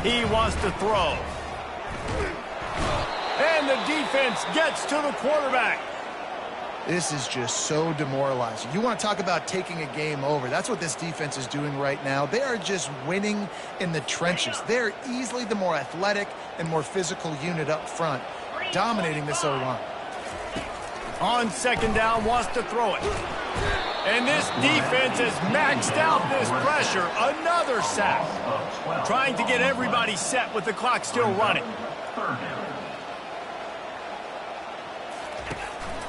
He wants to throw. And the defense gets to the quarterback. This is just so demoralizing. You want to talk about taking a game over. That's what this defense is doing right now. They are just winning in the trenches. They're easily the more athletic and more physical unit up front, dominating this O-line. On second down, wants to throw it. And this defense has maxed out this pressure. Another sack. Trying to get everybody set with the clock still running.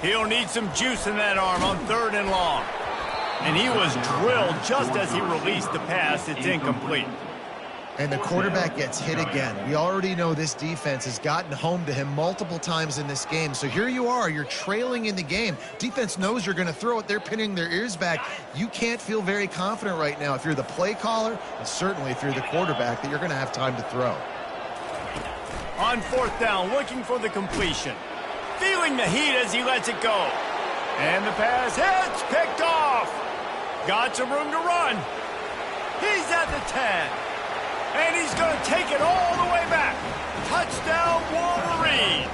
He'll need some juice in that arm on third and long. And he was drilled just as he released the pass. It's incomplete. And the quarterback gets hit again. We already know this defense has gotten home to him multiple times in this game. So here you are, you're trailing in the game. Defense knows you're going to throw it. They're pinning their ears back. You can't feel very confident right now if you're the play caller, and certainly if you're the quarterback, that you're going to have time to throw. On fourth down, looking for the completion. Feeling the heat as he lets it go. And the pass hits, picked off. Got some room to run. He's at the 10. And he's going to take it all the way back. Touchdown, Wolverines.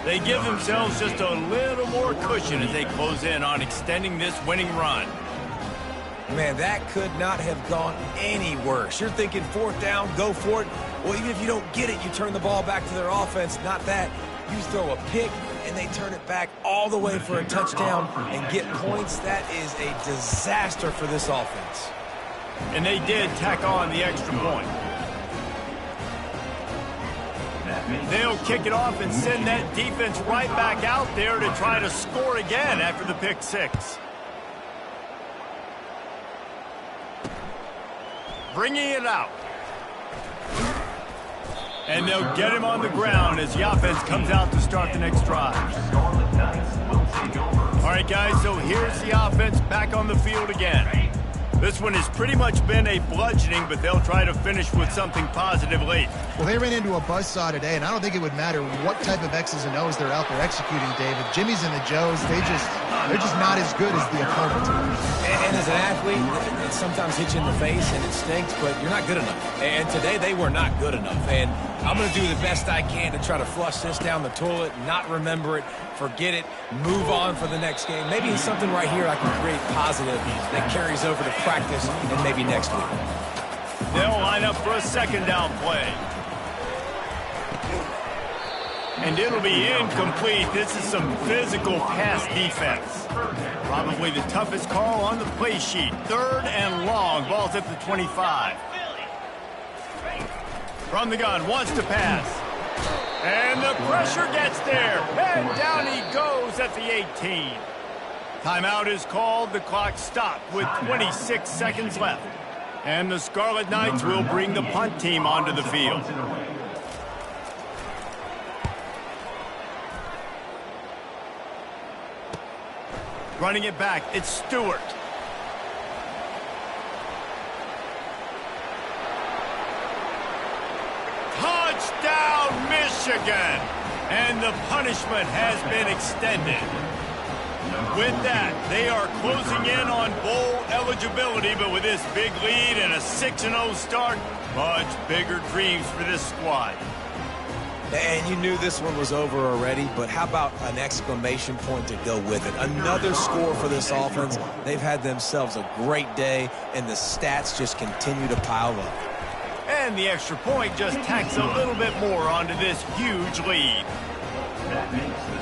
They give themselves just a little more cushion as they close in on extending this winning run. Man, that could not have gone any worse. You're thinking fourth down, go for it. Well, even if you don't get it, you turn the ball back to their offense. Not that. You throw a pick, and they turn it back all the way for a touchdown and get points. That is a disaster for this offense. And they did tack on the extra point. They'll kick it off and send that defense right back out there to try to score again after the pick six. Bringing it out. And they'll get him on the ground as the offense comes out to start the next drive. All right, guys, so here's the offense back on the field again. This one has pretty much been a bludgeoning, but they'll try to finish with something positive late. Well, they ran into a buzzsaw today, and I don't think it would matter what type of X's and O's they're out there executing, David. Jimmy's and the Joes, they're just not as good as the opponent. And as an athlete, it sometimes hits you in the face, and it stinks, but you're not good enough. And today, they were not good enough. And I'm going to do the best I can to try to flush this down the toilet, not remember it, forget it, move on for the next game. Maybe it's something right here I can create positive that carries over to practice and maybe next week. They'll line up for a second down play. And it'll be incomplete. This is some physical pass defense. Probably the toughest call on the play sheet. Third and long. Ball's at the 25. From the gun, wants to pass. And the pressure gets there. And down he goes at the 18. Timeout is called. The clock stopped with 26 seconds left. And the Scarlet Knights will bring the punt team onto the field. Running it back, it's Stewart. Touchdown, Michigan! And the punishment has been extended. With that, they are closing in on bowl eligibility, but with this big lead and a 6-0 start, much bigger dreams for this squad. And you knew this one was over already, but how about an exclamation point to go with it? Another score for this offense. They've had themselves a great day, and the stats just continue to pile up. And the extra point just tacks a little bit more onto this huge lead.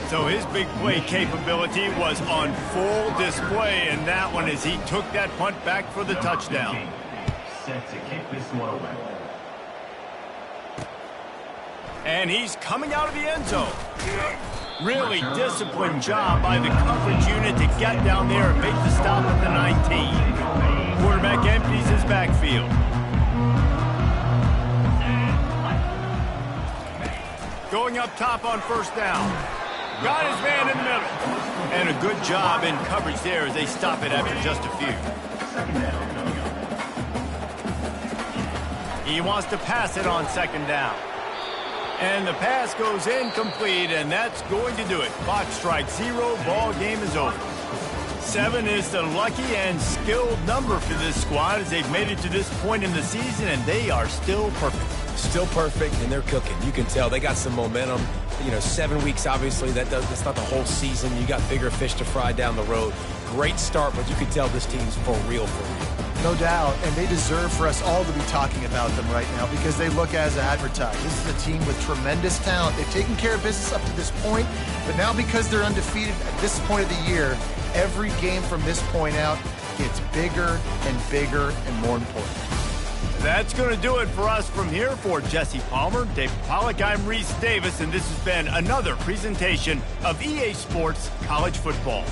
So his big play capability was on full display in that one as he took that punt back for the touchdown. Set to kick this one away. And he's coming out of the end zone. Really disciplined job by the coverage unit to get down there and make the stop at the 19. Quarterback empties his backfield. Going up top on first down. Got his man in the middle. And a good job in coverage there as they stop it after just a few. He wants to pass it on second down. And the pass goes incomplete, and that's going to do it. Clock strikes 0, ball game is over. 7 is the lucky and skilled number for this squad as they've made it to this point in the season, and they are still perfect. Still perfect, and they're cooking. You can tell they got some momentum. You know, 7 weeks, obviously, that's not the whole season. You got bigger fish to fry down the road. Great start, but you can tell this team's for real, for real. No doubt, and they deserve for us all to be talking about them right now because they look as advertised. This is a team with tremendous talent. They've taken care of business up to this point, but now because they're undefeated at this point of the year, every game from this point out gets bigger and bigger and more important. That's going to do it for us from here. For Jesse Palmer, David Pollack, I'm Reese Davis, and this has been another presentation of EA Sports College Football.